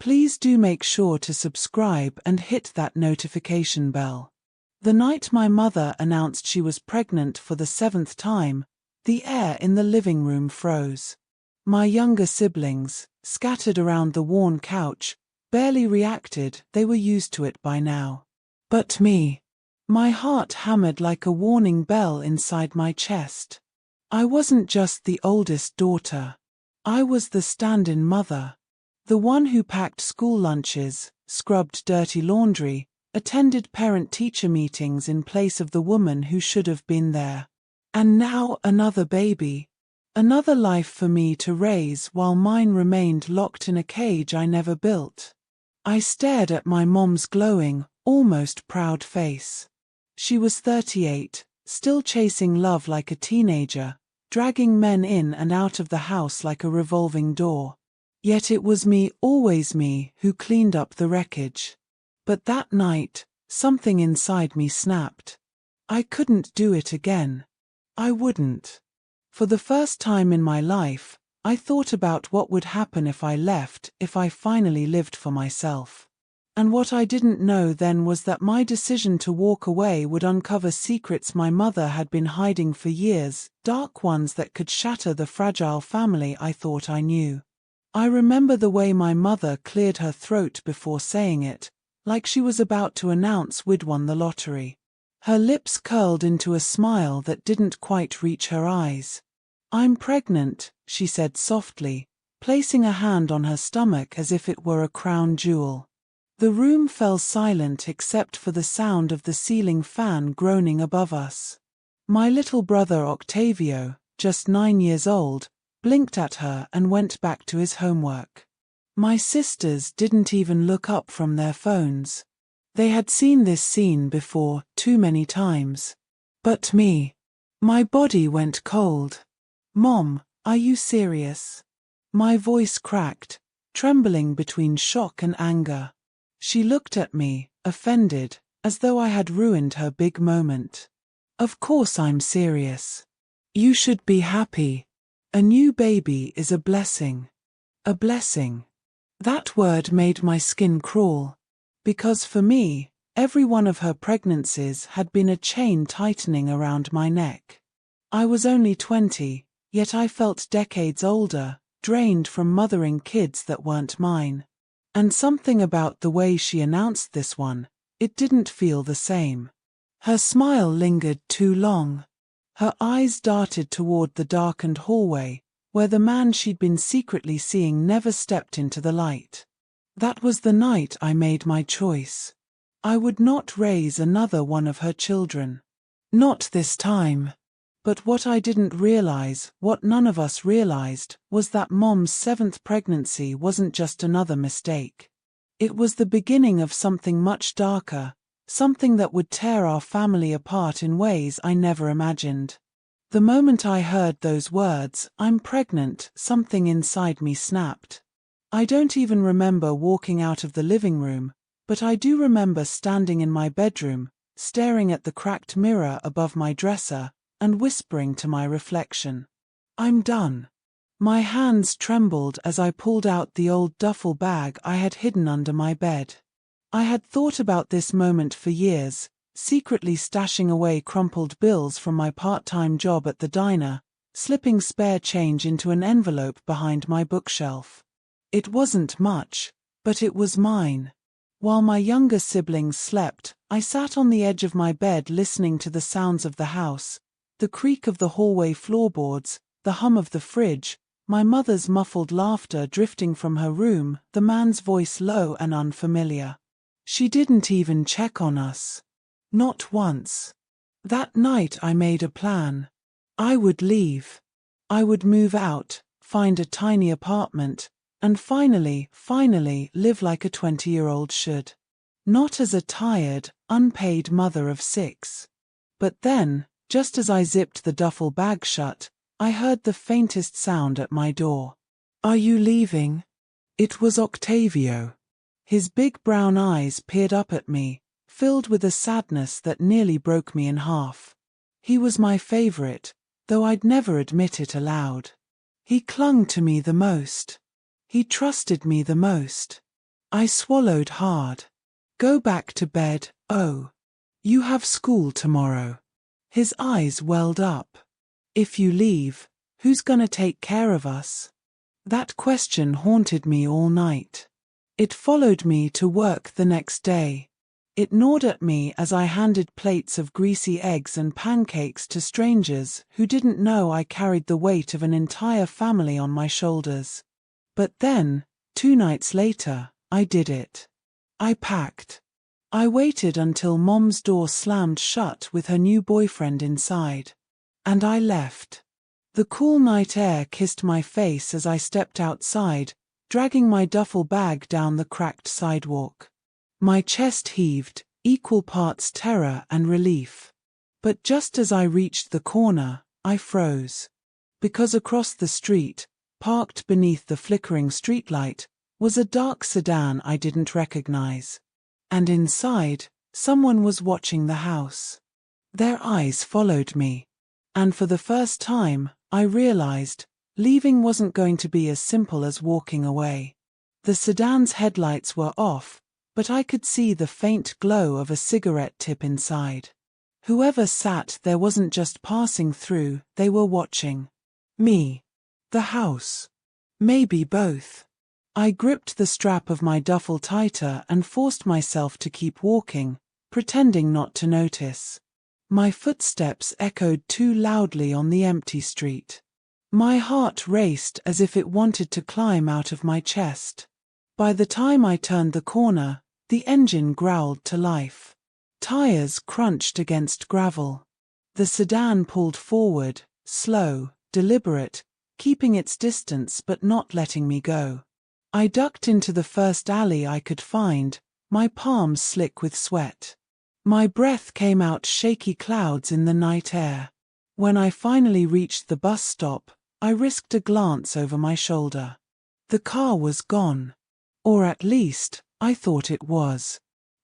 Please do make sure to subscribe and hit that notification bell. The night my mother announced she was pregnant for the 7th time, the air in the living room froze. My younger siblings, scattered around the worn couch, barely reacted. They were used to it by now. But me. My heart hammered like a warning bell inside my chest. I wasn't just the oldest daughter. I was the stand-in mother. The one who packed school lunches, scrubbed dirty laundry, attended parent-teacher meetings in place of the woman who should have been there. And now another baby. Another life for me to raise while mine remained locked in a cage I never built. I stared at my mom's glowing, almost proud face. She was 38, still chasing love like a teenager, dragging men in and out of the house like a revolving door. Yet it was me, always me, who cleaned up the wreckage. But that night, something inside me snapped. I couldn't do it again. I wouldn't. For the first time in my life, I thought about what would happen if I left, if I finally lived for myself. And what I didn't know then was that my decision to walk away would uncover secrets my mother had been hiding for years, dark ones that could shatter the fragile family I thought I knew. I remember the way my mother cleared her throat before saying it, like she was about to announce we'd won the lottery. Her lips curled into a smile that didn't quite reach her eyes. "I'm pregnant," she said softly, placing a hand on her stomach as if it were a crown jewel. The room fell silent except for the sound of the ceiling fan groaning above us. My little brother Octavio, just 9 years old, blinked at her and went back to his homework. My sisters didn't even look up from their phones. They had seen this scene before, too many times. But me. My body went cold. "Mom, are you serious?" My voice cracked, trembling between shock and anger. She looked at me, offended, as though I had ruined her big moment. "Of course I'm serious. You should be happy. A new baby is a blessing." A blessing. That word made my skin crawl. Because for me, every one of her pregnancies had been a chain tightening around my neck. I was only 20, yet I felt decades older, drained from mothering kids that weren't mine. And something about the way she announced this one, it didn't feel the same. Her smile lingered too long. Her eyes darted toward the darkened hallway, where the man she'd been secretly seeing never stepped into the light. That was the night I made my choice. I would not raise another one of her children. Not this time. But what I didn't realize, what none of us realized, was that Mom's 7th pregnancy wasn't just another mistake. It was the beginning of something much darker, something that would tear our family apart in ways I never imagined. The moment I heard those words, "I'm pregnant," something inside me snapped. I don't even remember walking out of the living room, but I do remember standing in my bedroom, staring at the cracked mirror above my dresser, and whispering to my reflection, "I'm done." My hands trembled as I pulled out the old duffel bag I had hidden under my bed. I had thought about this moment for years, secretly stashing away crumpled bills from my part-time job at the diner, slipping spare change into an envelope behind my bookshelf. It wasn't much, but it was mine. While my younger siblings slept, I sat on the edge of my bed listening to the sounds of the house, the creak of the hallway floorboards, the hum of the fridge, my mother's muffled laughter drifting from her room, the man's voice low and unfamiliar. She didn't even check on us. Not once. That night I made a plan. I would leave. I would move out, find a tiny apartment, and finally live like a 20-year-old should. Not as a tired, unpaid mother of 6. But then, just as I zipped the duffel bag shut, I heard the faintest sound at my door. "Are you leaving?" It was Octavio. His big brown eyes peered up at me, filled with a sadness that nearly broke me in half. He was my favorite, though I'd never admit it aloud. He clung to me the most. He trusted me the most. I swallowed hard. Go back to bed, oh. You have school tomorrow. His eyes welled up. If you leave, who's gonna take care of us? That question haunted me all night. It followed me to work the next day. It gnawed at me as I handed plates of greasy eggs and pancakes to strangers who didn't know I carried the weight of an entire family on my shoulders. But then, 2 nights later, I did it. I packed. I waited until Mom's door slammed shut with her new boyfriend inside. And I left. The cool night air kissed my face as I stepped outside, dragging my duffel bag down the cracked sidewalk. My chest heaved, equal parts terror and relief. But just as I reached the corner, I froze. Because across the street, parked beneath the flickering streetlight, was a dark sedan I didn't recognize. And inside, someone was watching the house. Their eyes followed me. And for the first time, I realized, leaving wasn't going to be as simple as walking away. The sedan's headlights were off, but I could see the faint glow of a cigarette tip inside. Whoever sat there wasn't just passing through, they were watching. Me. The house. Maybe both. I gripped the strap of my duffel tighter and forced myself to keep walking, pretending not to notice. My footsteps echoed too loudly on the empty street. My heart raced as if it wanted to climb out of my chest. By the time I turned the corner, the engine growled to life. Tires crunched against gravel. The sedan pulled forward, slow, deliberate, keeping its distance but not letting me go. I ducked into the first alley I could find, my palms slick with sweat. My breath came out shaky clouds in the night air. When I finally reached the bus stop, I risked a glance over my shoulder. The car was gone. Or at least, I thought it was.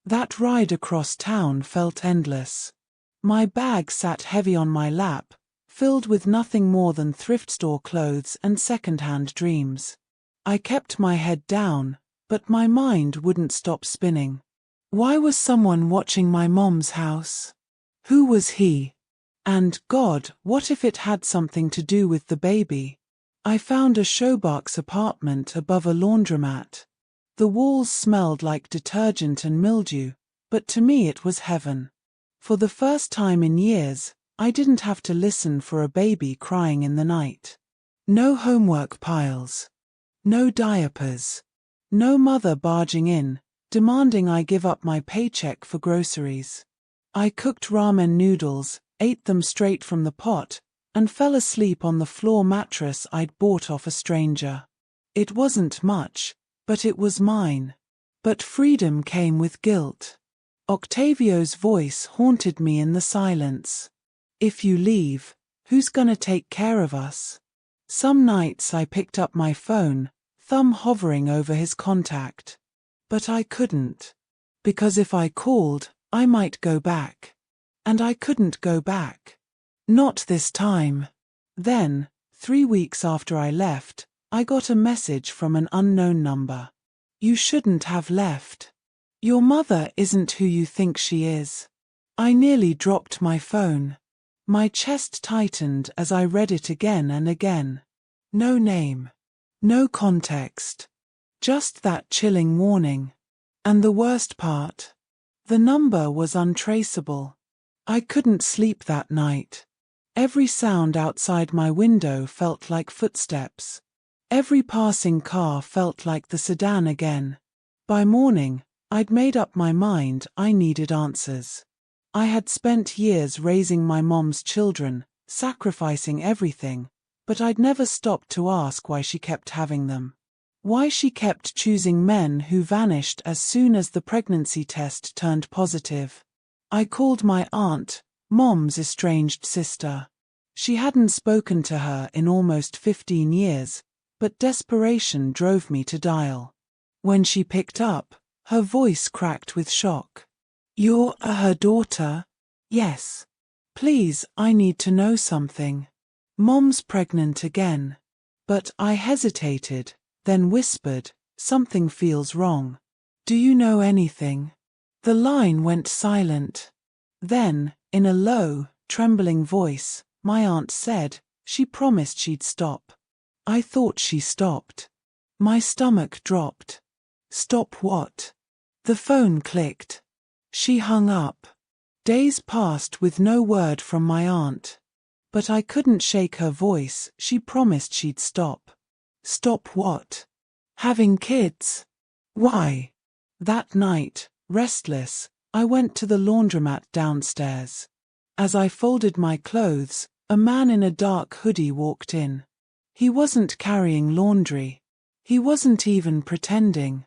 That ride across town felt endless. My bag sat heavy on my lap, filled with nothing more than thrift store clothes and second-hand dreams. I kept my head down, but my mind wouldn't stop spinning. Why was someone watching my mom's house? Who was he? And, God, what if it had something to do with the baby? I found a showbox apartment above a laundromat. The walls smelled like detergent and mildew, but to me it was heaven. For the first time in years, I didn't have to listen for a baby crying in the night. No homework piles. No diapers. No mother barging in, demanding I give up my paycheck for groceries. I cooked ramen noodles, ate them straight from the pot, and fell asleep on the floor mattress I'd bought off a stranger. It wasn't much, but it was mine. But freedom came with guilt. Octavio's voice haunted me in the silence. If you leave, who's gonna take care of us? Some nights I picked up my phone, thumb hovering over his contact. But I couldn't. Because if I called, I might go back. And I couldn't go back. Not this time. Then, 3 weeks after I left, I got a message from an unknown number. You shouldn't have left. Your mother isn't who you think she is. I nearly dropped my phone. My chest tightened as I read it again and again. No name. No context. Just that chilling warning. And the worst part. The number was untraceable. I couldn't sleep that night. Every sound outside my window felt like footsteps. Every passing car felt like the sedan again. By morning, I'd made up my mind I needed answers. I had spent years raising my mom's children, sacrificing everything, but I'd never stopped to ask why she kept having them. Why she kept choosing men who vanished as soon as the pregnancy test turned positive. I called my aunt, Mom's estranged sister. She hadn't spoken to her in almost 15 years, but desperation drove me to dial. When she picked up, her voice cracked with shock. You're her daughter? Yes. Please, I need to know something. Mom's pregnant again. But I hesitated, then whispered, something feels wrong. Do you know anything? The line went silent. Then, in a low, trembling voice, my aunt said, she promised she'd stop. I thought she stopped. My stomach dropped. Stop what? The phone clicked. She hung up. Days passed with no word from my aunt. But I couldn't shake her voice. She promised she'd stop. Stop what? Having kids? Why? That night, restless, I went to the laundromat downstairs. As I folded my clothes, a man in a dark hoodie walked in. He wasn't carrying laundry. He wasn't even pretending.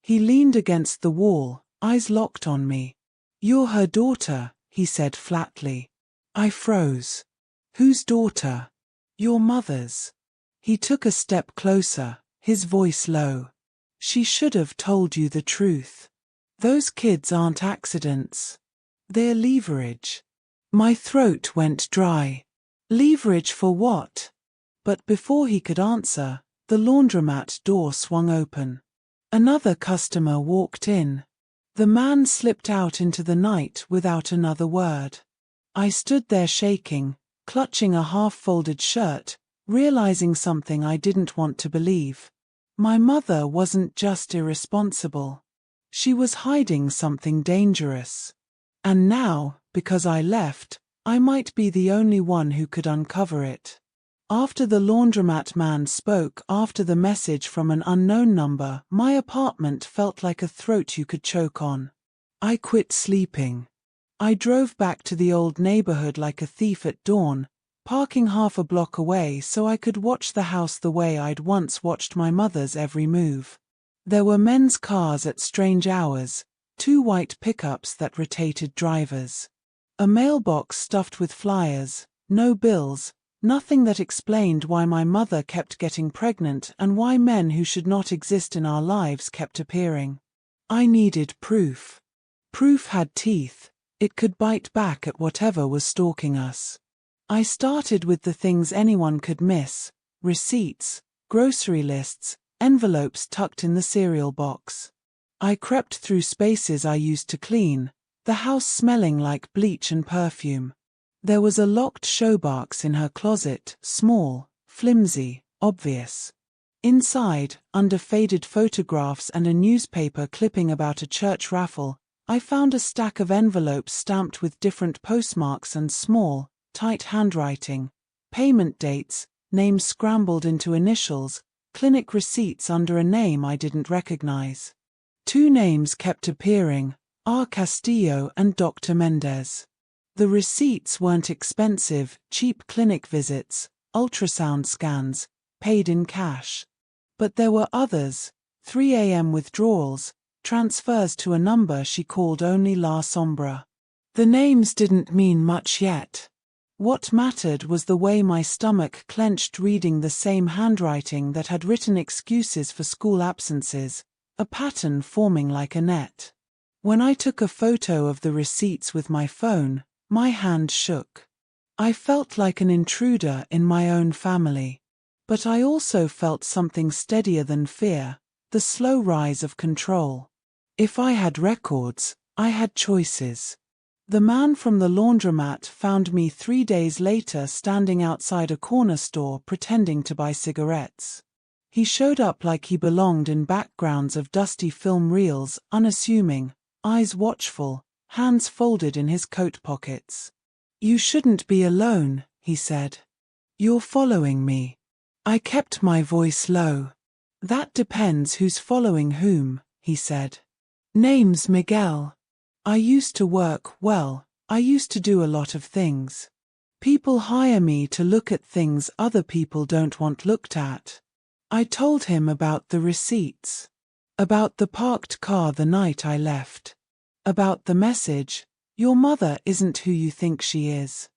He leaned against the wall, eyes locked on me. "You're her daughter," he said flatly. I froze. "Whose daughter?" "Your mother's." He took a step closer, his voice low. "She should have told you the truth. Those kids aren't accidents. They're leverage." My throat went dry. Leverage for what? But before he could answer, the laundromat door swung open. Another customer walked in. The man slipped out into the night without another word. I stood there shaking, clutching a half-folded shirt, realizing something I didn't want to believe. My mother wasn't just irresponsible. She was hiding something dangerous. And now, because I left, I might be the only one who could uncover it. After the laundromat man spoke, after the message from an unknown number, my apartment felt like a throat you could choke on. I quit sleeping. I drove back to the old neighborhood like a thief at dawn, parking half a block away so I could watch the house the way I'd once watched my mother's every move. There were men's cars at strange hours, 2 white pickups that rotated drivers. A mailbox stuffed with flyers, no bills, nothing that explained why my mother kept getting pregnant and why men who should not exist in our lives kept appearing. I needed proof. Proof had teeth. It could bite back at whatever was stalking us. I started with the things anyone could miss: receipts, grocery lists, envelopes tucked in the cereal box. I crept through spaces I used to clean, the house smelling like bleach and perfume. There was a locked showbox in her closet, small, flimsy, obvious. Inside, under faded photographs and a newspaper clipping about a church raffle, I found a stack of envelopes stamped with different postmarks and small, tight handwriting, payment dates, names scrambled into initials, clinic receipts under a name I didn't recognize. 2 names kept appearing, R. Castillo and Dr. Mendez. The receipts weren't expensive, cheap clinic visits, ultrasound scans, paid in cash. But there were others: 3 a.m. withdrawals, transfers to a number she called only La Sombra. The names didn't mean much yet. What mattered was the way my stomach clenched reading the same handwriting that had written excuses for school absences, a pattern forming like a net. When I took a photo of the receipts with my phone, my hand shook. I felt like an intruder in my own family. But I also felt something steadier than fear, the slow rise of control. If I had records, I had choices. The man from the laundromat found me 3 days later standing outside a corner store pretending to buy cigarettes. He showed up like he belonged in backgrounds of dusty film reels, unassuming, eyes watchful, hands folded in his coat pockets. "You shouldn't be alone," he said. "You're following me." I kept my voice low. "That depends who's following whom," he said. "Name's Miguel. I used to work, I used to do a lot of things. People hire me to look at things other people don't want looked at." I told him about the receipts. About the parked car the night I left. About the message, "Your mother isn't who you think she is."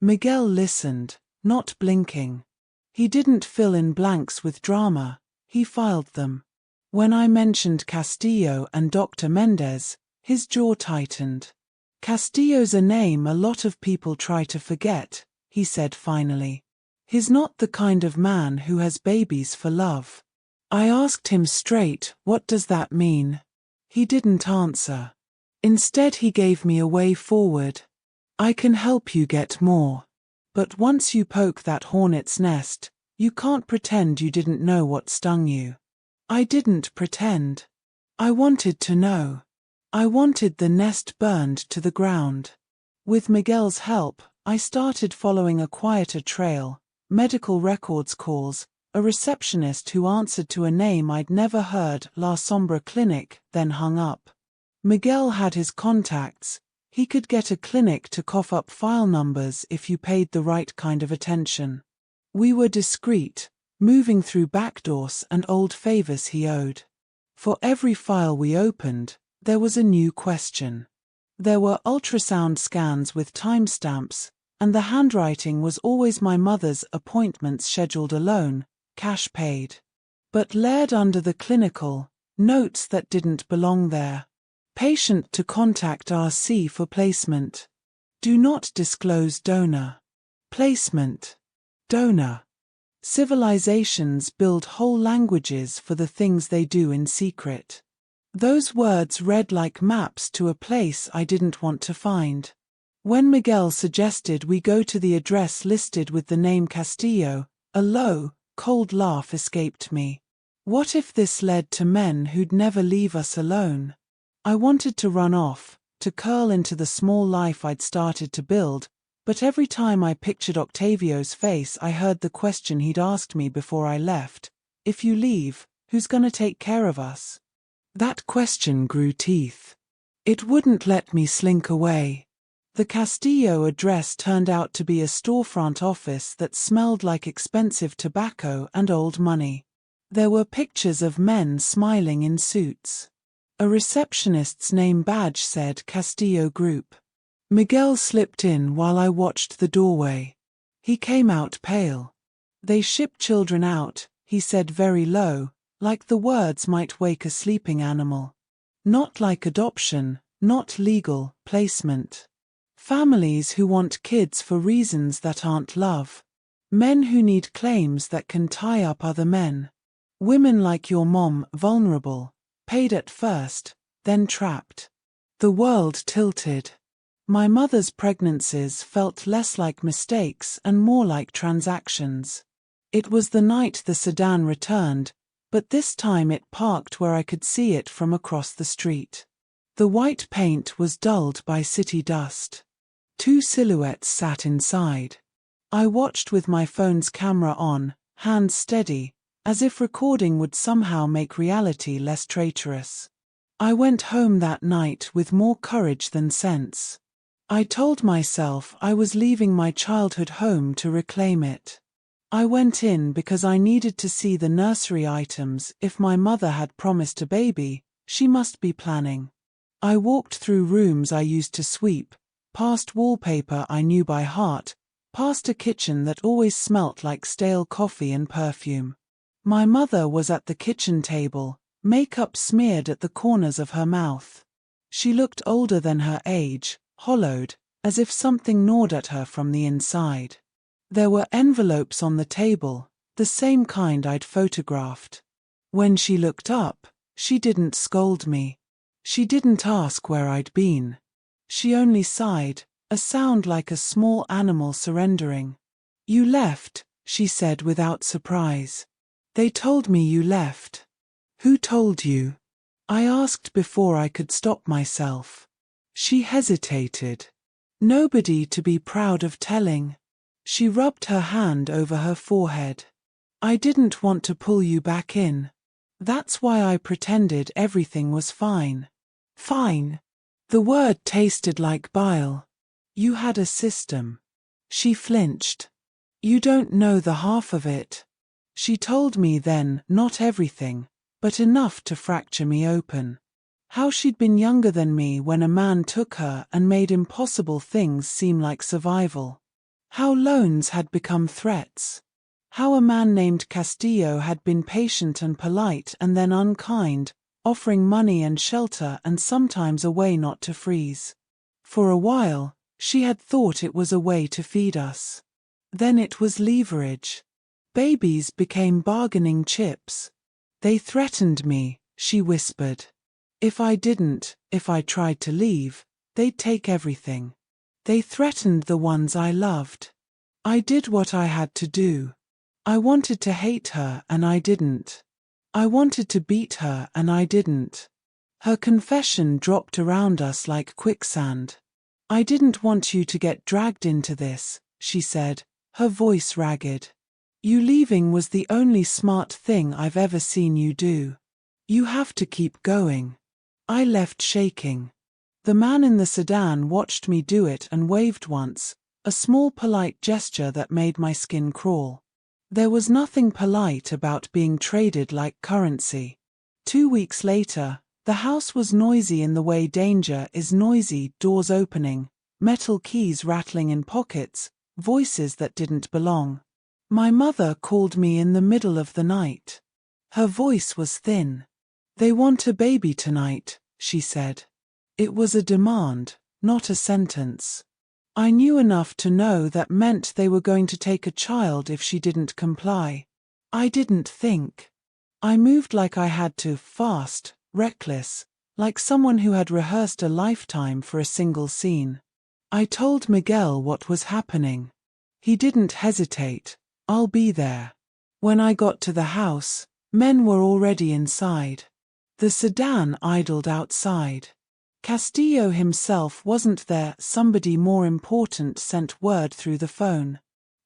Miguel listened, not blinking. He didn't fill in blanks with drama, he filed them. When I mentioned Castillo and Dr. Mendez, his jaw tightened. "Castillo's a name a lot of people try to forget," he said finally. "He's not the kind of man who has babies for love." I asked him straight, "What does that mean?" He didn't answer. Instead, he gave me a way forward. I can help you get more. But once you poke that hornet's nest, you can't pretend you didn't know what stung you. I didn't pretend. I wanted to know. I wanted the nest burned to the ground. With Miguel's help, I started following a quieter trail, medical records calls, a receptionist who answered to a name I'd never heard, La Sombra Clinic, then hung up. Miguel had his contacts. He could get a clinic to cough up file numbers if you paid the right kind of attention. We were discreet, moving through backdoors and old favors he owed. For every file we opened, there was a new question. There were ultrasound scans with timestamps, and the handwriting was always my mother's appointments scheduled alone, cash paid. But layered under the clinical, notes that didn't belong there. Patient to contact RC for placement. Do not disclose donor. Placement. Donor. Civilizations build whole languages for the things they do in secret. Those words read like maps to a place I didn't want to find. When Miguel suggested we go to the address listed with the name Castillo, a low, cold laugh escaped me. What if this led to men who'd never leave us alone? I wanted to run off, to curl into the small life I'd started to build, but every time I pictured Octavio's face I heard the question he'd asked me before I left: if you leave, who's gonna take care of us? That question grew teeth. It wouldn't let me slink away. The Castillo address turned out to be a storefront office that smelled like expensive tobacco and old money. There were pictures of men smiling in suits. A receptionist's name badge said Castillo Group. Miguel slipped in while I watched the doorway. He came out pale. They ship children out, he said very low, like the words might wake a sleeping animal. Not like adoption, not legal placement. Families who want kids for reasons that aren't love. Men who need claims that can tie up other men. Women like your mom, vulnerable, paid at first, then trapped. The world tilted. My mother's pregnancies felt less like mistakes and more like transactions. It was the night the sedan returned, but this time it parked where I could see it from across the street. The white paint was dulled by city dust. Two silhouettes sat inside. I watched with my phone's camera on, hands steady, as if recording would somehow make reality less traitorous. I went home that night with more courage than sense. I told myself I was leaving my childhood home to reclaim it. I went in because I needed to see the nursery items. If my mother had promised a baby, she must be planning. I walked through rooms I used to sweep, past wallpaper I knew by heart, past a kitchen that always smelt like stale coffee and perfume. My mother was at the kitchen table, makeup smeared at the corners of her mouth. She looked older than her age, hollowed, as if something gnawed at her from the inside. There were envelopes on the table, the same kind I'd photographed. When she looked up, she didn't scold me. She didn't ask where I'd been. She only sighed, a sound like a small animal surrendering. You left, she said without surprise. They told me you left. Who told you? I asked before I could stop myself. She hesitated. Nobody to be proud of telling. She rubbed her hand over her forehead. I didn't want to pull you back in. That's why I pretended everything was fine. Fine. The word tasted like bile. You had a system. She flinched. You don't know the half of it. She told me then, not everything, but enough to fracture me open. How she'd been younger than me when a man took her and made impossible things seem like survival. How loans had become threats. How a man named Castillo had been patient and polite and then unkind, offering money and shelter and sometimes a way not to freeze. For a while, she had thought it was a way to feed us. Then it was leverage. Babies became bargaining chips. They threatened me, she whispered. If I tried to leave, they'd take everything. They threatened the ones I loved. I did what I had to do. I wanted to hate her and I didn't. I wanted to beat her and I didn't. Her confession dropped around us like quicksand. I didn't want you to get dragged into this, she said, her voice ragged. You leaving was the only smart thing I've ever seen you do. You have to keep going. I left shaking. The man in the sedan watched me do it and waved once, a small polite gesture that made my skin crawl. There was nothing polite about being traded like currency. 2 weeks later, the house was noisy in the way danger is noisy, doors opening, metal keys rattling in pockets, voices that didn't belong. My mother called me in the middle of the night. Her voice was thin. They want a baby tonight, she said. It was a demand, not a sentence. I knew enough to know that meant they were going to take a child if she didn't comply. I didn't think. I moved like I had to, fast, reckless, like someone who had rehearsed a lifetime for a single scene. I told Miguel what was happening. He didn't hesitate. I'll be there. When I got to the house, men were already inside. The sedan idled outside. Castillo himself wasn't there, somebody more important sent word through the phone.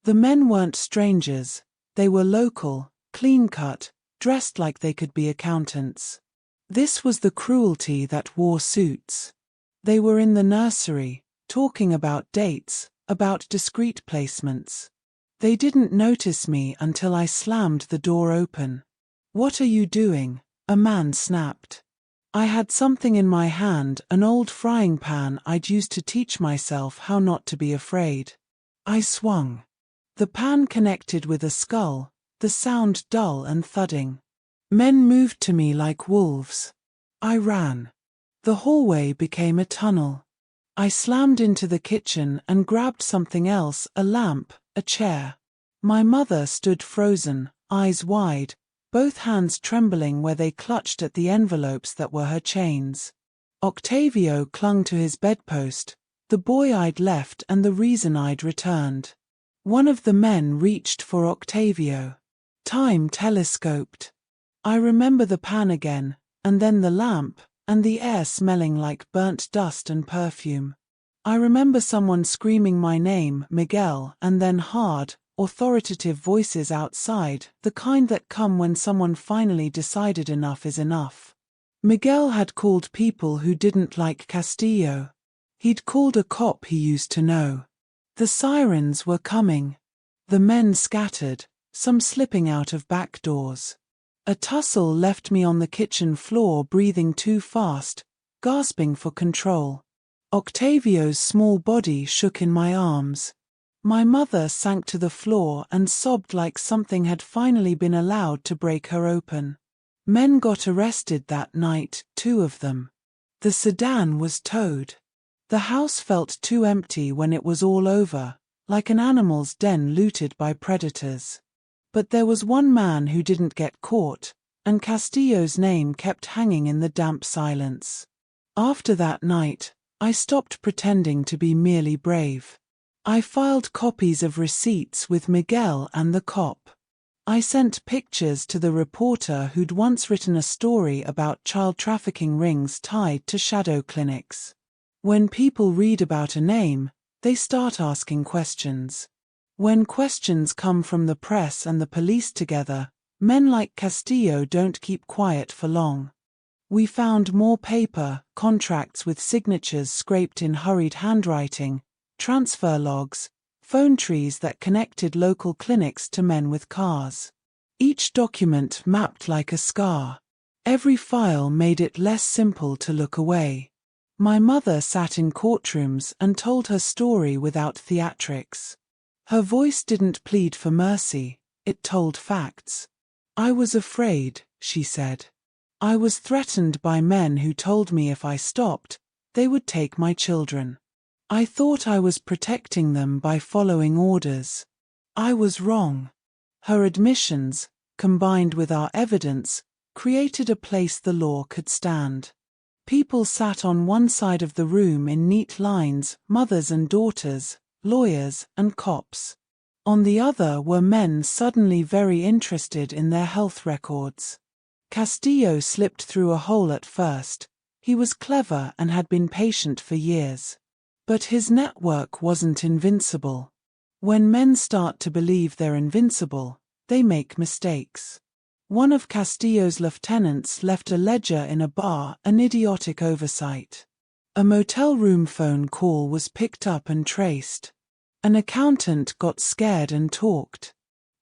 The men weren't strangers, they were local, clean-cut, dressed like they could be accountants. This was the cruelty that wore suits. They were in the nursery, talking about dates, about discreet placements. They didn't notice me until I slammed the door open. "What are you doing?" a man snapped. I had something in my hand, an old frying pan I'd used to teach myself how not to be afraid. I swung. The pan connected with a skull, the sound dull and thudding. Men moved to me like wolves. I ran. The hallway became a tunnel. I slammed into the kitchen and grabbed something else, a lamp, a chair. My mother stood frozen, eyes wide, both hands trembling where they clutched at the envelopes that were her chains. Octavio clung to his bedpost, the boy I'd left and the reason I'd returned. One of the men reached for Octavio. Time telescoped. I remember the pan again, and then the lamp, and the air smelling like burnt dust and perfume. I remember someone screaming my name, Miguel, and then hard, authoritative voices outside, the kind that come when someone finally decided enough is enough. Miguel had called people who didn't like Castillo. He'd called a cop he used to know. The sirens were coming. The men scattered, some slipping out of back doors. A tussle left me on the kitchen floor, breathing too fast, gasping for control. Octavio's small body shook in my arms. My mother sank to the floor and sobbed like something had finally been allowed to break her open. Men got arrested that night, 2 of them. The sedan was towed. The house felt too empty when it was all over, like an animal's den looted by predators. But there was one man who didn't get caught, and Castillo's name kept hanging in the damp silence. After that night, I stopped pretending to be merely brave. I filed copies of receipts with Miguel and the cop. I sent pictures to the reporter who'd once written a story about child trafficking rings tied to shadow clinics. When people read about a name, they start asking questions. When questions come from the press and the police together, men like Castillo don't keep quiet for long. We found more paper, contracts with signatures scraped in hurried handwriting, transfer logs, phone trees that connected local clinics to men with cars. Each document mapped like a scar. Every file made it less simple to look away. My mother sat in courtrooms and told her story without theatrics. Her voice didn't plead for mercy, it told facts. I was afraid, she said. I was threatened by men who told me if I stopped, they would take my children. I thought I was protecting them by following orders. I was wrong. Her admissions, combined with our evidence, created a place the law could stand. People sat on one side of the room in neat lines, mothers and daughters, lawyers and cops. On the other were men suddenly very interested in their health records. Castillo slipped through a hole at first. He was clever and had been patient for years. But his network wasn't invincible. When men start to believe they're invincible, they make mistakes. One of Castillo's lieutenants left a ledger in a bar, an idiotic oversight. A motel room phone call was picked up and traced. An accountant got scared and talked.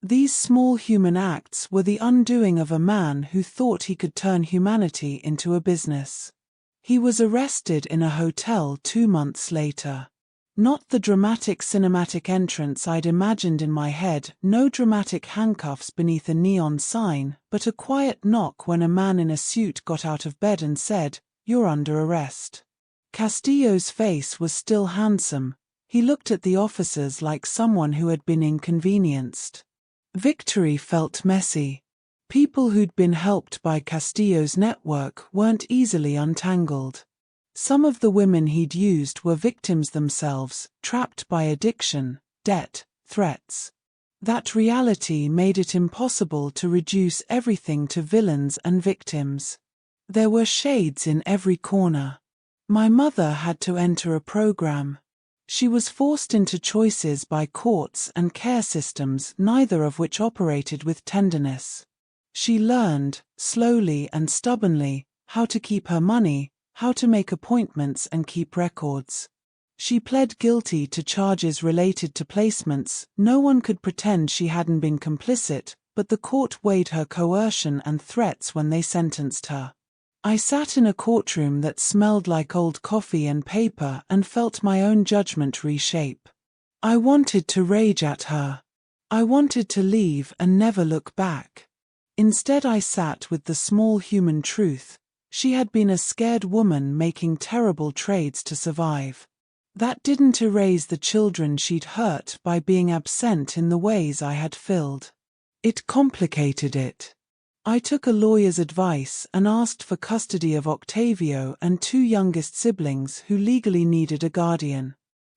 These small human acts were the undoing of a man who thought he could turn humanity into a business. He was arrested in a hotel 2 months later. Not the dramatic cinematic entrance I'd imagined in my head, no dramatic handcuffs beneath a neon sign, but a quiet knock when a man in a suit got out of bed and said, "You're under arrest." Castillo's face was still handsome. He looked at the officers like someone who had been inconvenienced. Victory felt messy. People who'd been helped by Castillo's network weren't easily untangled. Some of the women he'd used were victims themselves, trapped by addiction, debt, threats. That reality made it impossible to reduce everything to villains and victims. There were shades in every corner. My mother had to enter a program. She was forced into choices by courts and care systems, neither of which operated with tenderness. She learned, slowly and stubbornly, how to keep her money, how to make appointments and keep records. She pled guilty to charges related to placements. No one could pretend she hadn't been complicit, but the court weighed her coercion and threats when they sentenced her. I sat in a courtroom that smelled like old coffee and paper and felt my own judgment reshape. I wanted to rage at her. I wanted to leave and never look back. Instead, I sat with the small human truth. She had been a scared woman making terrible trades to survive. That didn't erase the children she'd hurt by being absent in the ways I had filled. It complicated it. I took a lawyer's advice and asked for custody of Octavio and 2 youngest siblings who legally needed a guardian.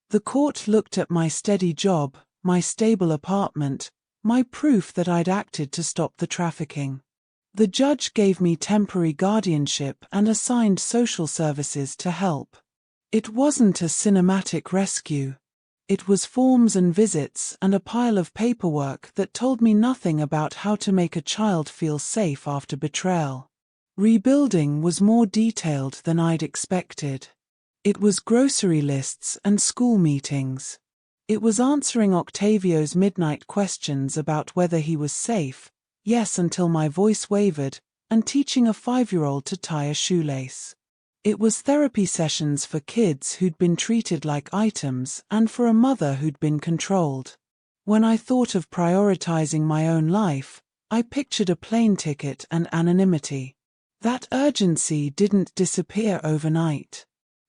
The court looked at my steady job, my stable apartment, my proof that I'd acted to stop the trafficking. The judge gave me temporary guardianship and assigned social services to help. It wasn't a cinematic rescue. It was forms and visits and a pile of paperwork that told me nothing about how to make a child feel safe after betrayal. Rebuilding was more detailed than I'd expected. It was grocery lists and school meetings. It was answering Octavio's midnight questions about whether he was safe, yes until my voice wavered, and teaching a 5-year-old to tie a shoelace. It was therapy sessions for kids who'd been treated like items and for a mother who'd been controlled. When I thought of prioritizing my own life, I pictured a plane ticket and anonymity. That urgency didn't disappear overnight.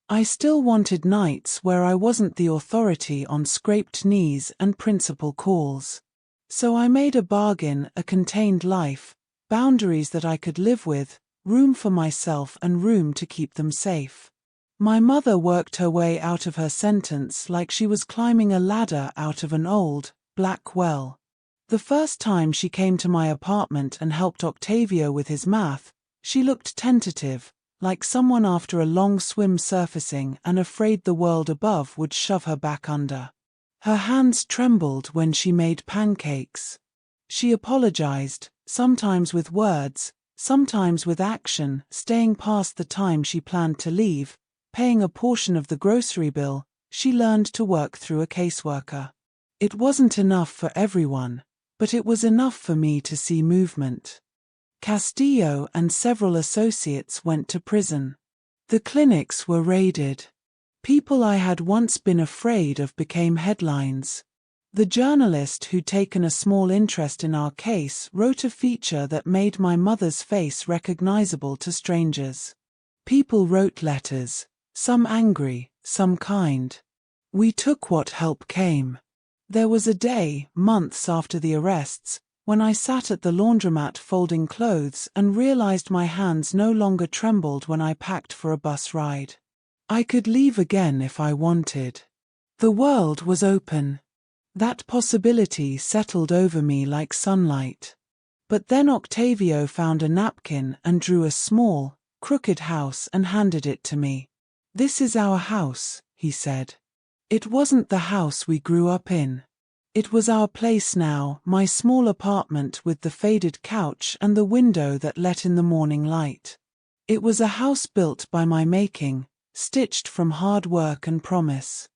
I still wanted nights where I wasn't the authority on scraped knees and principal calls. So I made a bargain, a contained life, boundaries that I could live with, room for myself and room to keep them safe. My mother worked her way out of her sentence like she was climbing a ladder out of an old, black well. The first time she came to my apartment and helped Octavio with his math, she looked tentative, like someone after a long swim surfacing and afraid the world above would shove her back under. Her hands trembled when she made pancakes. She apologized, sometimes with words, sometimes with action, staying past the time she planned to leave, paying a portion of the grocery bill. She learned to work through a caseworker. It wasn't enough for everyone, but it was enough for me to see movement. Castillo and several associates went to prison. The clinics were raided. People I had once been afraid of became headlines. The journalist who'd taken a small interest in our case wrote a feature that made my mother's face recognizable to strangers. People wrote letters, some angry, some kind. We took what help came. There was a day, months after the arrests, When I sat at the laundromat folding clothes and realized my hands no longer trembled when I packed for a bus ride. I could leave again if I wanted. The world was open. That possibility settled over me like sunlight. But then Octavio found a napkin and drew a small, crooked house and handed it to me. "This is our house," he said. It wasn't the house we grew up in. It was our place now, my small apartment with the faded couch and the window that let in the morning light. It was a house built by my making, stitched from hard work and promise.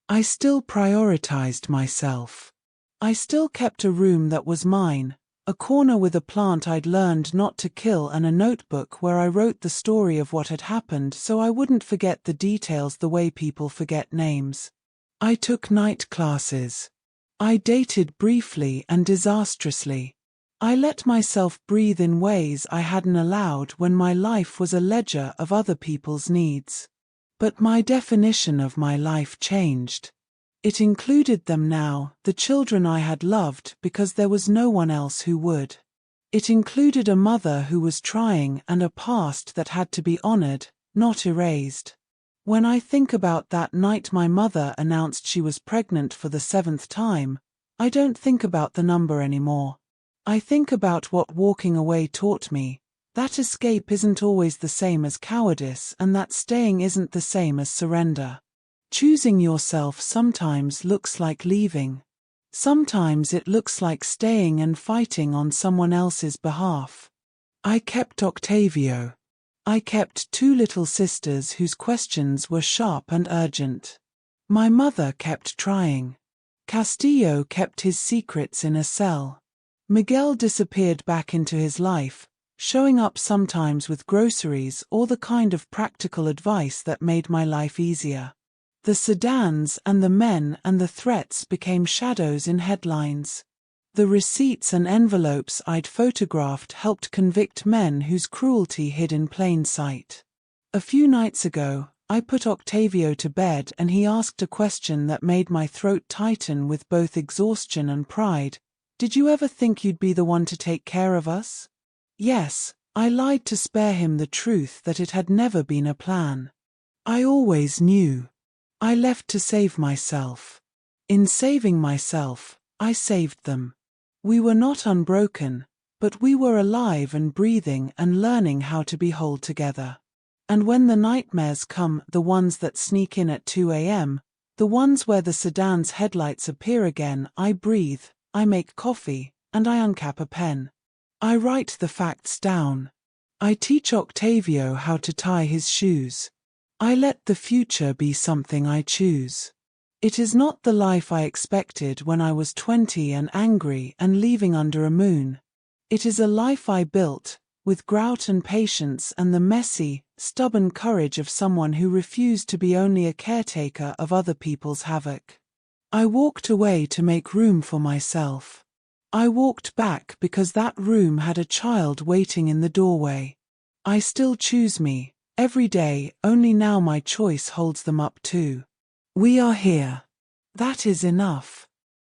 I still prioritized myself. I still kept a room that was mine, a corner with a plant I'd learned not to kill and a notebook where I wrote the story of what had happened so I wouldn't forget the details the way people forget names. I took night classes. I dated briefly and disastrously. I let myself breathe in ways I hadn't allowed when my life was a ledger of other people's needs. But my definition of my life changed. It included them now, the children I had loved because there was no one else who would. It included a mother who was trying and a past that had to be honored, not erased. When I think about that night my mother announced she was pregnant for the 7th time, I don't think about the number anymore. I think about what walking away taught me, that escape isn't always the same as cowardice and that staying isn't the same as surrender. Choosing yourself sometimes looks like leaving. Sometimes it looks like staying and fighting on someone else's behalf. I kept Octavio. I kept 2 little sisters whose questions were sharp and urgent. My mother kept trying. Castillo kept his secrets in a cell. Miguel disappeared back into his life, showing up sometimes with groceries or the kind of practical advice that made my life easier. The sedans and the men and the threats became shadows in headlines. The receipts and envelopes I'd photographed helped convict men whose cruelty hid in plain sight. A few nights ago, I put Octavio to bed and he asked a question that made my throat tighten with both exhaustion and pride. "Did you ever think you'd be the one to take care of us?" Yes, I lied to spare him the truth that it had never been a plan. I always knew. I left to save myself. In saving myself, I saved them. We were not unbroken, but we were alive and breathing and learning how to be whole together. And when the nightmares come, the ones that sneak in at 2 a.m., the ones where the sedan's headlights appear again, I breathe, I make coffee, and I uncap a pen. I write the facts down. I teach Octavio how to tie his shoes. I let the future be something I choose. It is not the life I expected when I was 20 and angry and leaving under a moon. It is a life I built, with grout and patience and the messy, stubborn courage of someone who refused to be only a caretaker of other people's havoc. I walked away to make room for myself. I walked back because that room had a child waiting in the doorway. I still choose me, every day, only now my choice holds them up too. We are here. That is enough.